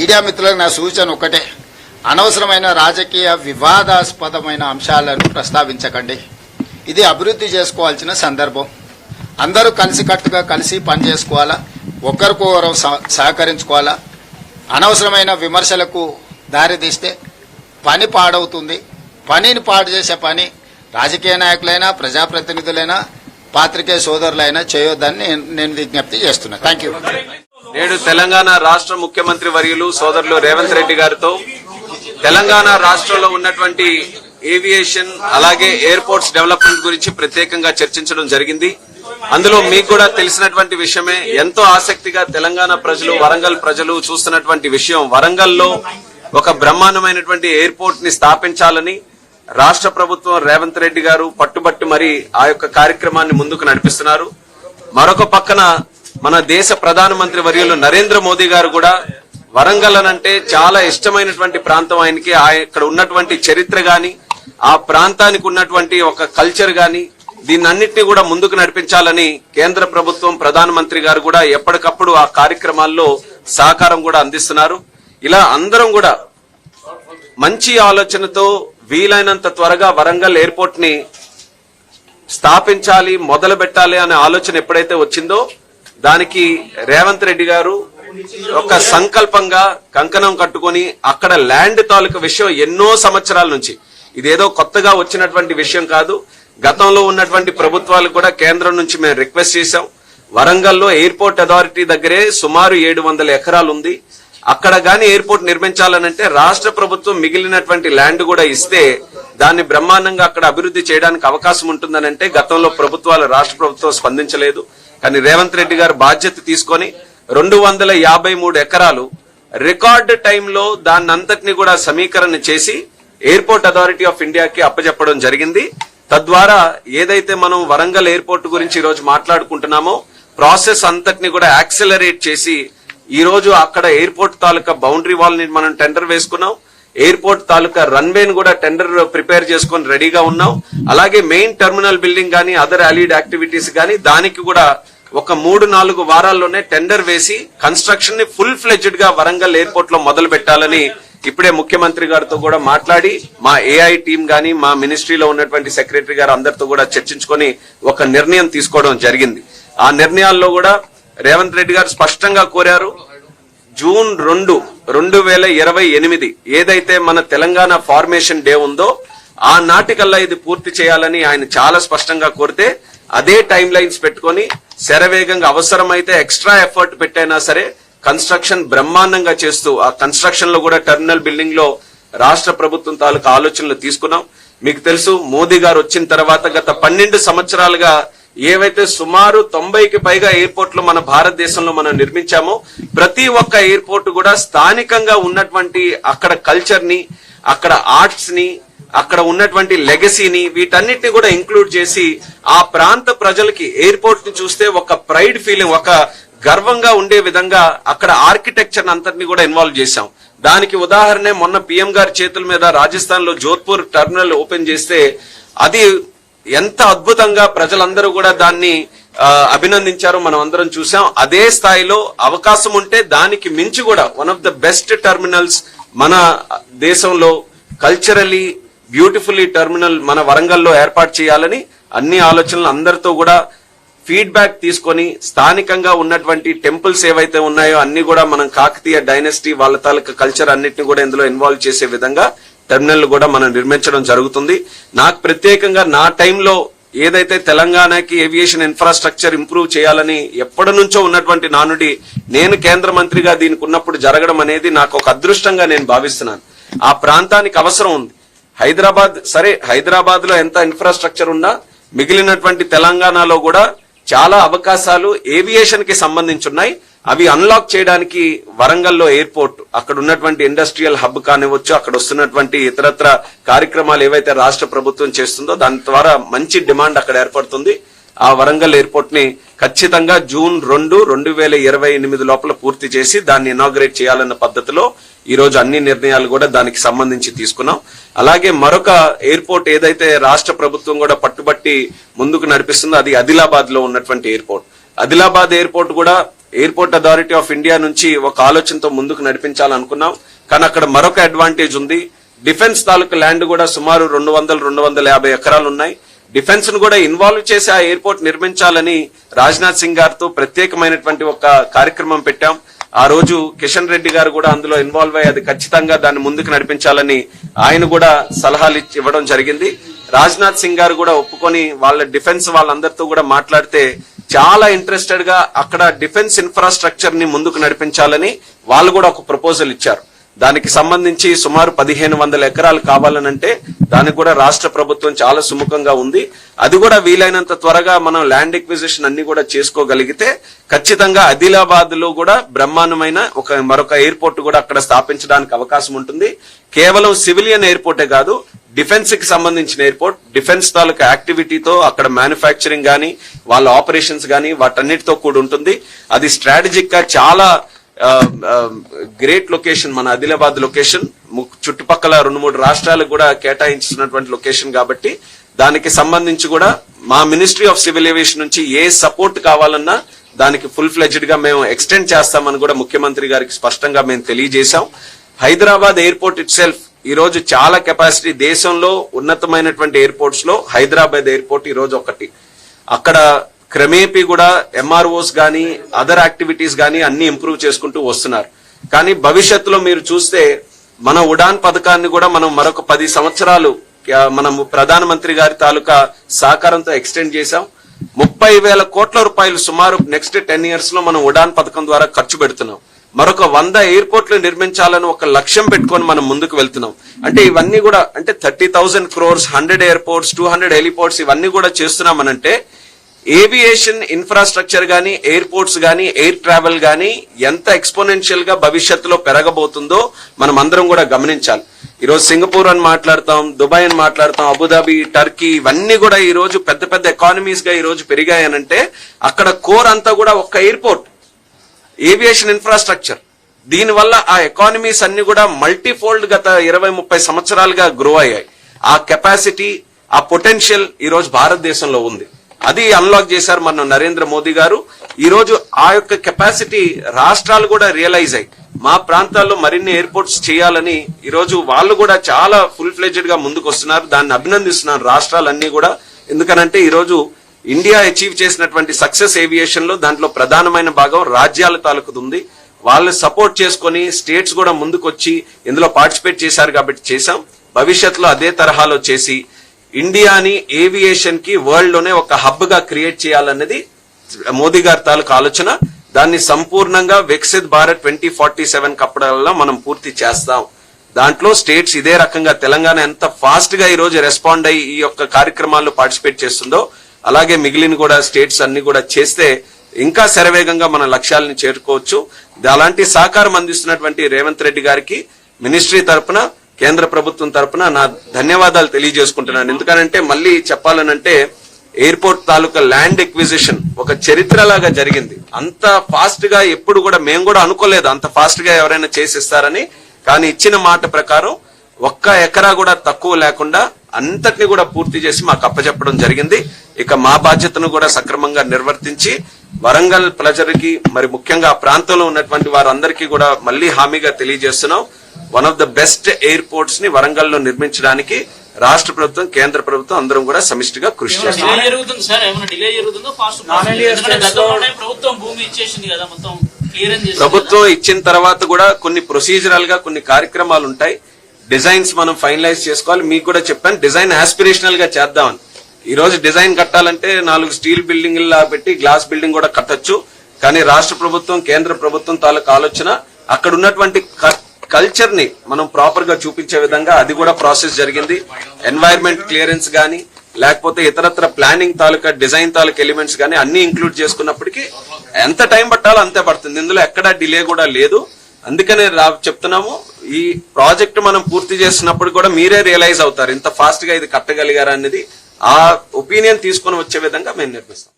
Media మిత్రులకు నా సూచన ఒకటే, అనవసరమైన రాజకీయ వివాదాస్పదమైన అంశాలను ప్రస్తావించకండి. ఇది అభివృద్ధి చేసుకోవాల్సిన సందర్భం. అందరూ కలిసికట్టుగా కలిసి పనిచేసుకోవాలా, ఒకరికొకరు సహకరించుకోవాలా. అనవసరమైన విమర్శలకు దారితీస్తే పని పాడవుతుంది. పనిని పాడు చేసే పని రాజకీయ నాయకులైనా ప్రజాప్రతినిధులైనా పాత్రికేయ సోదరులైనా చేయొద్దని నేను విజ్ఞప్తి చేస్తున్నాను. Thank you. నేడు తెలంగాణ రాష్ట్ర ముఖ్యమంత్రి వర్యులు సోదరులు రేవంత్ రెడ్డి గారితో తెలంగాణ రాష్ట్రంలో ఉన్నటువంటి ఏవియేషన్ అలాగే ఎయిర్పోర్ట్స్ డెవలప్మెంట్ గురించి ప్రత్యేకంగా చర్చించడం జరిగింది. అందులో మీకు కూడా తెలిసినటువంటి విషయమే, ఎంతో ఆసక్తిగా తెలంగాణ ప్రజలు, వరంగల్ ప్రజలు చూస్తున్నటువంటి విషయం, వరంగల్లో ఒక బ్రహ్మాండమైనటువంటి ఎయిర్పోర్ట్ ని స్థాపించాలని రాష్ట్ర ప్రభుత్వం రేవంత్ రెడ్డి గారు పట్టుబట్టి మరి ఆ యొక్క కార్యక్రమాన్ని ముందుకు నడిపిస్తున్నారు. మరొక పక్కన మన దేశ ప్రధానమంత్రి వర్యులు నరేంద్ర మోదీ గారు కూడా వరంగల్ అనంటే చాలా ఇష్టమైనటువంటి ప్రాంతం ఆయనకి. ఇక్కడ ఉన్నటువంటి చరిత్ర గాని, ఆ ప్రాంతానికి ఉన్నటువంటి ఒక కల్చర్ గాని, దీన్నన్నింటినీ కూడా ముందుకు నడిపించాలని కేంద్ర ప్రభుత్వం, ప్రధానమంత్రి గారు కూడా ఎప్పటికప్పుడు ఆ కార్యక్రమాల్లో సహకారం కూడా అందిస్తున్నారు. ఇలా అందరం కూడా మంచి ఆలోచనతో వీలైనంత త్వరగా వరంగల్ ఎయిర్పోర్ట్ ని స్థాపించాలి, మొదలు పెట్టాలి అనే ఆలోచన ఎప్పుడైతే వచ్చిందో దానికి రేవంత్ రెడ్డి గారు ఒక సంకల్పంగా కంకణం కట్టుకుని అక్కడ ల్యాండ్ తాలూకు విషయం ఎన్నో సంవత్సరాల నుంచి, ఇదేదో కొత్తగా వచ్చినటువంటి విషయం కాదు. గతంలో ఉన్నటువంటి ప్రభుత్వాలు కూడా కేంద్రం నుంచి మేము రిక్వెస్ట్ చేశాం. వరంగల్లో ఎయిర్పోర్ట్ అథారిటీ దగ్గరే సుమారు 700 ఎకరాలు ఉంది. అక్కడ గాని ఎయిర్పోర్ట్ నిర్మించాలనంటే రాష్ట్ర ప్రభుత్వం మిగిలినటువంటి ల్యాండ్ కూడా ఇస్తే దాన్ని బ్రహ్మాండంగా అక్కడ అభివృద్ధి చేయడానికి అవకాశం ఉంటుందనంటే గతంలో ప్రభుత్వాలు, రాష్ట్ర ప్రభుత్వం స్పందించలేదు. కానీ రేవంత్ రెడ్డి గారు బాధ్యత తీసుకొని 253 ఎకరాలు రికార్డు టైంలో దాన్నంతటిని కూడా సమీకరణ చేసి ఎయిర్పోర్ట్ అథారిటీ ఆఫ్ ఇండియాకి అప్పచెప్పడం జరిగింది. తద్వారా ఏదైతే మనం వరంగల్ ఎయిర్పోర్ట్ గురించి ఈ రోజు మాట్లాడుకుంటున్నామో ప్రాసెస్ అంతటిని కూడా యాక్సిలరేట్ చేసి ఈ రోజు అక్కడ ఎయిర్పోర్ట్ తాలూకా బౌండరీ వాల్ ని మనం టెండర్ వేసుకున్నాం. ఎయిర్పోర్ట్ తాలూకా రన్వేని కూడా టెండర్ ప్రిపేర్ చేసుకుని రెడీగా ఉన్నాం. అలాగే మెయిన్ టెర్మినల్ బిల్డింగ్ గానీ, అదర్ అలీడ్ యాక్టివిటీస్ గానీ దానికి కూడా ఒక 3-4 వారాల్లోనే టెండర్ వేసి కన్స్ట్రక్షన్ ని ఫుల్ ఫ్లెడ్జ్డ్ గా వరంగల్ ఎయిర్పోర్ట్ లో మొదలు పెట్టాలని ఇప్పుడే ముఖ్యమంత్రి గారితో కూడా మాట్లాడి మా ఏఐ టీం గానీ, మా మినిస్ట్రీలో ఉన్నటువంటి సెక్రటరీ గారు అందరితో కూడా చర్చించుకొని ఒక నిర్ణయం తీసుకోవడం జరిగింది. ఆ నిర్ణయాల్లో కూడా రేవంత్ రెడ్డి గారు స్పష్టంగా కోరారు, జూన్ 2, 2028 ఏదైతే మన తెలంగాణ ఫార్మేషన్ డే ఉందో ఆ నాటికల్లా ఇది పూర్తి చేయాలని ఆయన చాలా స్పష్టంగా కోరితే అదే టైం లైన్స్ పెట్టుకుని శరవేగంగా అవసరమైతే ఎక్స్ట్రా ఎఫర్ట్ పెట్టైనా సరే కన్స్ట్రక్షన్ బ్రహ్మాండంగా చేస్తూ ఆ కన్స్ట్రక్షన్ లో కూడా టెర్మినల్ బిల్డింగ్ లో రాష్ట్ర ప్రభుత్వం తాలూకు ఆలోచనలు తీసుకున్నాం. మీకు తెలుసు, మోదీ గారు వచ్చిన తర్వాత గత 12 సంవత్సరాలుగా ఏవైతే సుమారు 90కి పైగా ఎయిర్పోర్ట్లు మన భారతదేశంలో మనం నిర్మించామో ప్రతి ఒక్క ఎయిర్పోర్ట్ కూడా స్థానికంగా ఉన్నటువంటి అక్కడ కల్చర్ ని, అక్కడ ఆర్ట్స్ ని, అక్కడ ఉన్నటువంటి లెగసీని వీటన్నిటిని కూడా ఇంక్లూడ్ చేసి ఆ ప్రాంత ప్రజలకి ఎయిర్పోర్ట్ ని చూస్తే ఒక ప్రైడ్ ఫీలింగ్, ఒక గర్వంగా ఉండే విధంగా అక్కడ ఆర్కిటెక్చర్ అంతటిని కూడా ఇన్వాల్వ్ చేశాం. దానికి ఉదాహరణ మొన్న పిఎం గారి చేతుల మీద రాజస్థాన్ లో జోధ్పూర్ టెర్మినల్ ఓపెన్ చేస్తే అది ఎంత అద్భుతంగా ప్రజలందరూ కూడా దాన్ని అభినందించారో మనం అందరం చూసాం. అదే స్థాయిలో అవకాశం ఉంటే దానికి మించి కూడా one of the best terminals మన దేశంలో కల్చరలీ బ్యూటిఫుల్లీ టెర్మినల్ మన వరంగల్లో ఏర్పాటు చేయాలని అన్ని ఆలోచనలు అందరితో కూడా ఫీడ్బ్యాక్ తీసుకొని స్థానికంగా ఉన్నటువంటి టెంపుల్స్ ఏవైతే ఉన్నాయో అన్ని కూడా మనం కాకతీయ డైనస్టీ వాళ్ళ తాలూకా కల్చర్ అన్నిటిని కూడా ఇందులో ఇన్వాల్వ్ చేసే విధంగా టెర్మినల్ కూడా మనం నిర్మించడం జరుగుతుంది. నాకు ప్రత్యేకంగా నా టైంలో ఏదైతే తెలంగాణకి ఏవియేషన్ ఇన్ఫ్రాస్ట్రక్చర్ ఇంప్రూవ్ చేయాలని ఎప్పటి నుంచో ఉన్నటువంటి నానుడి నేను కేంద్ర మంత్రిగా దీనికి ఉన్నప్పుడు జరగడం అనేది నాకు ఒక అదృష్టంగా నేను భావిస్తున్నాను. ఆ ప్రాంతానికి అవసరం ఉంది. హైదరాబాద్ లో ఎంత ఇన్ఫ్రాస్ట్రక్చర్ ఉన్నా మిగిలినటువంటి తెలంగాణలో కూడా చాలా అవకాశాలు ఏవియేషన్ కి సంబంధించి ఉన్నాయి. అవి అన్లాక్ చేయడానికి వరంగల్లో ఎయిర్పోర్ట్, అక్కడ ఉన్నటువంటి ఇండస్ట్రియల్ హబ్ కానివచ్చు, అక్కడ వస్తున్నటువంటి ఇతరత్ర కార్యక్రమాలు ఏవైతే రాష్ట్ర ప్రభుత్వం చేస్తుందో దాని ద్వారా మంచి డిమాండ్ అక్కడ ఏర్పడుతుంది. ఆ వరంగల్ ఎయిర్పోర్ట్ ని ఖచ్చితంగా జూన్ 2, 2028 లోపల పూర్తి చేసి దాన్ని ఇనాగ్రేట్ చేయాలన్న పద్ధతిలో ఈ రోజు అన్ని నిర్ణయాలు కూడా దానికి సంబంధించి తీసుకున్నాం. అలాగే మరొక ఎయిర్పోర్ట్ ఏదైతే రాష్ట్ర ప్రభుత్వం కూడా పట్టుబట్టి ముందుకు నడిపిస్తుందో అది ఆదిలాబాద్ లో ఉన్నటువంటి ఎయిర్పోర్ట్. ఆదిలాబాద్ ఎయిర్పోర్ట్ కూడా ఎయిర్పోర్ట్ అథారిటీ ఆఫ్ ఇండియా నుంచి ఒక ఆలోచనతో ముందుకు నడిపించాలనుకున్నాం. కానీ అక్కడ మరొక అడ్వాంటేజ్ ఉంది. డిఫెన్స్ తాలూకు ల్యాండ్ కూడా సుమారు 200-250 ఎకరాలు ఉన్నాయి. డిఫెన్స్ ను కూడా ఇన్వాల్వ్ చేసి ఆ ఎయిర్పోర్ట్ నిర్మించాలని రాజ్నాథ్ సింగ్ గారితో ప్రత్యేకమైనటువంటి ఒక కార్యక్రమం పెట్టాం. ఆ రోజు కిషన్ రెడ్డి గారు కూడా అందులో ఇన్వాల్వ్ అయ్యి అది ఖచ్చితంగా దాన్ని ముందుకు నడిపించాలని ఆయన కూడా సలహాలు ఇవ్వడం జరిగింది. రాజ్నాథ్ సింగ్ గారు కూడా ఒప్పుకొని వాళ్ళ డిఫెన్స్ వాళ్ళందరితో కూడా మాట్లాడితే చాలా ఇంట్రెస్టెడ్ గా అక్కడ డిఫెన్స్ ఇన్ఫ్రాస్ట్రక్చర్ ని ముందుకు నడిపించాలని వాళ్ళు కూడా ఒక ప్రపోజల్ ఇచ్చారు. దానికి సంబంధించి సుమారు 1500 ఎకరాలు కావాలనంటే దానికి కూడా రాష్ట్ర ప్రభుత్వం చాలా సుముఖంగా ఉంది. అది కూడా వీలైనంత త్వరగా మనం ల్యాండ్ ఎక్విజిషన్ అన్ని కూడా చేసుకోగలిగితే ఖచ్చితంగా ఆదిలాబాద్ లో కూడా బ్రహ్మాండమైన మరొక ఎయిర్పోర్ట్ కూడా అక్కడ స్థాపించడానికి అవకాశం ఉంటుంది. కేవలం సివిలియన్ ఎయిర్పోర్టే కాదు, డిఫెన్స్ కి సంబంధించిన ఎయిర్పోర్ట్, డిఫెన్స్ తాలూకా యాక్టివిటీతో అక్కడ మ్యానుఫ్యాక్చరింగ్ గానీ వాళ్ళ ఆపరేషన్స్ గానీ వాటన్నిటితో కూడి ఉంటుంది. అది స్ట్రాటజిక్ గా చాలా గ్రేట్ లొకేషన్. మన ఆదిలాబాద్ లొకేషన్ చుట్టుపక్కల 2-3 రాష్ట్రాలకు కూడా కేటాయించినటువంటి లొకేషన్ కాబట్టి దానికి సంబంధించి కూడా మా మినిస్ట్రీ ఆఫ్ సివిల్ ఏవియేషన్ నుంచి ఏ సపోర్ట్ కావాలన్నా దానికి ఫుల్ ఫ్లెడ్జ్డ్ గా మేము ఎక్స్టెండ్ చేస్తామని కూడా ముఖ్యమంత్రి గారికి స్పష్టంగా మేము తెలియజేశాం. హైదరాబాద్ ఎయిర్పోర్ట్ ఇట్ సెల్ఫ్ ఈ రోజు చాలా కెపాసిటీ, దేశంలో ఉన్నతమైనటువంటి ఎయిర్పోర్ట్స్ లో హైదరాబాద్ ఎయిర్పోర్ట్ ఈ రోజు ఒకటి. అక్కడ క్రమేపీ కూడా ఎంఆర్ఓస్ గానీ అదర్ యాక్టివిటీస్ గానీ అన్ని ఇంప్రూవ్ చేసుకుంటూ వస్తున్నారు. కానీ భవిష్యత్తులో మీరు చూస్తే మన ఉడాన్ పథకాన్ని కూడా మనం మరొక 10 సంవత్సరాలు మనం ప్రధానమంత్రి గారి తాలూకా సహకారంతో ఎక్స్టెండ్ చేశాం. 30,000 కోట్ల రూపాయలు సుమారు నెక్స్ట్ 10 years లో మనం ఉడాన్ పథకం ద్వారా ఖర్చు పెడుతున్నాం. మరొక 100 ఎయిర్పోర్ట్లు నిర్మించాలని ఒక లక్ష్యం పెట్టుకొని మనం ముందుకు వెళ్తున్నాం. అంటే ఇవన్నీ కూడా అంటే 30,000 crores, 100 ఎయిర్పోర్ట్స్, 200 హెలిపోర్ట్స్ ఇవన్నీ కూడా చేస్తున్నామనంటే ఏవియేషన్ ఇన్ఫ్రాస్ట్రక్చర్ గానీ, ఎయిర్పోర్ట్స్ గానీ, ఎయిర్ ట్రావెల్ గానీ ఎంత ఎక్స్పోనెన్షియల్ గా భవిష్యత్తులో పెరగబోతుందో మనం అందరం కూడా గమనించాలి. ఈ రోజు సింగపూర్ అని మాట్లాడతాం, దుబాయ్ అని మాట్లాడతాం, అబుదాబి, టర్కీ ఇవన్నీ కూడా ఈ రోజు పెద్ద పెద్ద ఎకానమీస్ గా ఈ రోజు పెరిగాయనంటే అక్కడ కోర్ అంతా కూడా ఒక్క ఎయిర్పోర్ట్, ఏవియేషన్ ఇన్ఫ్రాస్ట్రక్చర్. దీనివల్ల ఆ ఎకానమీస్ అన్ని కూడా మల్టీఫోల్డ్ గత 20-30 సంవత్సరాలుగా గ్రో అయ్యాయి. ఆ కెపాసిటీ, ఆ పొటెన్షియల్ ఈ రోజు భారతదేశంలో ఉంది. అది అన్లాక్ చేశారు మన నరేంద్ర మోదీ గారు. ఈ రోజు ఆ యొక్క కెపాసిటీ రాష్ట్రాలు కూడా రియలైజ్ అయ్యి మా ప్రాంతాల్లో మరిన్ని ఎయిర్పోర్ట్స్ చేయాలని ఈ రోజు వాళ్ళు కూడా చాలా ఫుల్ ఫ్లెడ్జ్డ్ గా ముందుకు వస్తున్నారు. దాన్ని అభినందిస్తున్నారు రాష్ట్రాలన్నీ కూడా. ఎందుకనంటే ఈ రోజు ఇండియా అచీవ్ చేసినటువంటి సక్సెస్ ఏవియేషన్ లో దాంట్లో ప్రధానమైన భాగం రాజ్యాల తాలూకుది ఉంది. వాళ్ళు సపోర్ట్ చేసుకుని స్టేట్స్ కూడా ముందుకు వచ్చి ఇందులో పార్టిసిపేట్ చేశారు కాబట్టి చేశాం. భవిష్యత్తులో అదే తరహాలో చేసి ఇండియాని ఏవియేషన్ కి వరల్డ్ లోనే ఒక హబ్ గా క్రియేట్ చేయాలన్నది మోదీ గారి తాలూకు ఆలోచన. దాన్ని సంపూర్ణంగా వికసిత్ భారత్ 2047 కప్పడాలలో మనం పూర్తి చేస్తాం. దాంట్లో స్టేట్స్ ఇదే రకంగా తెలంగాణ ఎంత ఫాస్ట్ గా ఈ రోజు రెస్పాండ్ అయ్యి ఈ యొక్క కార్యక్రమాల్లో పార్టిసిపేట్ చేస్తుందో అలాగే మిగిలిన కూడా స్టేట్స్ అన్ని కూడా చేస్తే ఇంకా శరవేగంగా మన లక్ష్యాలను చేరుకోవచ్చు. అలాంటి సహకారం అందిస్తున్నటువంటి రేవంత్ రెడ్డి గారికి మినిస్ట్రీ తరపున, కేంద్ర ప్రభుత్వం తరపున నా ధన్యవాదాలు తెలియజేసుకుంటున్నాను. ఎందుకనంటే మళ్ళీ చెప్పాలనంటే ఎయిర్పోర్ట్ తాలూకా ల్యాండ్ ఎక్విజిషన్ ఒక చరిత్రలాగా జరిగింది. అంత ఫాస్ట్ గా ఎప్పుడు కూడా మేము కూడా అనుకోలేదు అంత ఫాస్ట్ గా ఎవరైనా చేసిస్తారని. కానీ ఇచ్చిన మాట ప్రకారం 1 ఎకరా కూడా తక్కువ లేకుండా అంతటిని కూడా పూర్తి చేసి మాకు అప్పచెప్పడం జరిగింది. ఇక మా బాధ్యతను కూడా సక్రమంగా నిర్వర్తించి వరంగల్ ప్రజలకి మరి ముఖ్యంగా ఆ ప్రాంతంలో ఉన్నటువంటి వారందరికీ కూడా మళ్ళీ హామీగా తెలియజేస్తున్నాం. One of the best airports ని వరంగల్ లో నిర్మించడానికి రాష్ట్ర ప్రభుత్వం, కేంద్ర ప్రభుత్వం అందరం కూడా సమిష్టిగా కృషి చేస్తాం. ప్రభుత్వం ఇచ్చిన తర్వాత కూడా కొన్ని ప్రొసీజరల్ గా కొన్ని కార్యక్రమాలు ఉంటాయి. డిజైన్స్ మనం ఫైనలైజ్ చేసుకోవాలి. మీకు కూడా చెప్పాను డిజైన్ ఆస్పిరేషనల్ గా చేద్దామని. ఈ రోజు డిజైన్ కట్టాలంటే 4 స్టీల్ బిల్డింగ్ లా పెట్టి గ్లాస్ బిల్డింగ్ కూడా కట్టొచ్చు. కానీ రాష్ట్ర ప్రభుత్వం, కేంద్ర ప్రభుత్వం తాలూకు ఆలోచన అక్కడ ఉన్నటువంటి కల్చర్ ని మనం ప్రాపర్ గా చూపించే విధంగా అది కూడా ప్రాసెస్ జరిగింది. ఎన్వైరన్మెంట్ క్లియరెన్స్ గానీ లేకపోతే ఇతరత్ర ప్లానింగ్ తాలూకా డిజైన్ తాలూకా ఎలిమెంట్స్ గానీ అన్ని ఇంక్లూడ్ చేసుకున్నప్పటికీ ఎంత టైం పట్టాలో అంతే పడుతుంది. ఇందులో ఎక్కడా డిలే కూడా లేదు. అందుకనే చెప్తున్నాము ఈ ప్రాజెక్ట్ మనం పూర్తి చేసినప్పుడు కూడా మీరే రియలైజ్ అవుతారు ఇంత ఫాస్ట్ గా ఇది కట్టగలిగారా అనేది. ఆ ఒపీనియన్ తీసుకొని వచ్చే విధంగా మేము నిర్మిస్తాం.